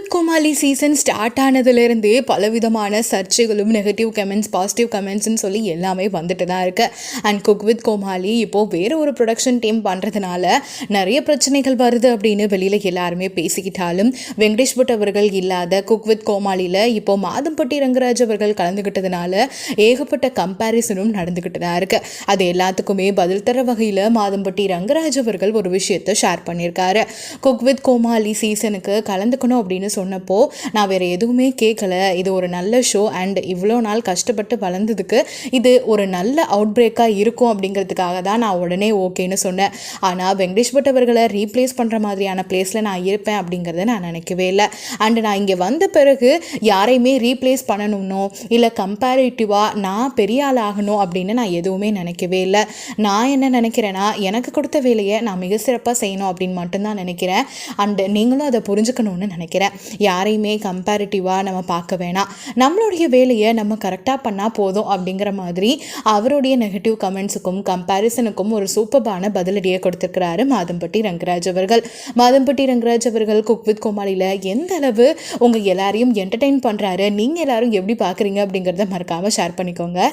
With Comali season start ஆனதுலேருந்தே பலவிதமான சர்ச்சைகளும் negative comments positive கமெண்ட்ஸ்னு சொல்லி எல்லாமே வந்துட்டு தான் இருக்கு. அண்ட் குக் வித் கோமாளி இப்போது வேறு ஒரு ப்ரொடக்ஷன் டீம் பண்ணுறதுனால நிறைய பிரச்சனைகள் வருது அப்படின்னு வெளியில் எல்லாருமே பேசிக்கிட்டாலும் வெங்கடேஷ் பட் அவர்கள் இல்லாத குக் வித் கோமாளியில் இப்போது மாதம்பட்டி ரங்கராஜ் அவர்கள் கலந்துக்கிட்டதுனால ஏகப்பட்ட கம்பேரிசனும் நடந்துக்கிட்டு தான் இருக்கு. அது எல்லாத்துக்குமே பதில் தர வகையில் மாதம்பட்டி ரங்கராஜ் அவர்கள் ஒரு விஷயத்தை ஷேர் பண்ணியிருக்காரு. குக் வித் கோமாளி சீசனுக்கு கலந்துக்கணும் அப்படின்னு சொன்னப்போ நான் வேறு எதுவுமே கேட்கல, இது ஒரு நல்ல ஷோ அண்ட் இவ்வளோ நாள் கஷ்டப்பட்டு வளர்ந்ததுக்கு இது ஒரு நல்ல அவுட் பிரேக்காக இருக்கும் அப்படிங்கிறதுக்காக தான் நான் உடனே ஓகேன்னு சொன்னேன். ஆனால் வெங்கடேஷ் பட் அவர்களை ரீப்ளேஸ் பண்ணுற மாதிரியான பிளேஸில் நான் இருப்பேன் அப்படிங்கிறத நான் நினைக்கவே இல்லை. அண்டு நான் இங்கே வந்த பிறகு யாரையுமே ரீப்ளேஸ் பண்ணணும்னோ இல்லை கம்பேரிட்டிவாக நான் பெரிய ஆள் ஆகணும் அப்படின்னு நான் எதுவுமே நினைக்கவே இல்லை. நான் என்ன நினைக்கிறேன்னா, எனக்கு கொடுத்த வேலையை நான் மிக சிறப்பாக செய்யணும் அப்படின்னு மட்டும்தான் நினைக்கிறேன். அண்டு நீங்களும் அதை புரிஞ்சுக்கணும்னு நினைக்கிறேன். யாரையுமே கம்பேரிட்டிவாக நம்ம பார்க்க வேணாம், நம்மளுடைய வேலையை நம்ம கரெக்டாக பண்ணால் போதும் அப்படிங்கிற மாதிரி அவருடைய நெகட்டிவ் கமெண்ட்ஸுக்கும் கம்பேரிசனுக்கும் ஒரு சூப்பரான பதிலடியை கொடுத்துருக்கிறாரு மாதம்பட்டி ரங்கராஜ் அவர்கள். மாதம்பட்டி ரங்கராஜ் அவர்கள் குக் வித் கோமாளியில் எந்த அளவு உங்கள் எல்லாரையும் என்டர்டெயின் பண்ணுறாரு, நீங்கள் எல்லாரும் எப்படி பார்க்குறீங்க அப்படிங்கிறத மறக்காமல் ஷேர் பண்ணிக்கோங்க.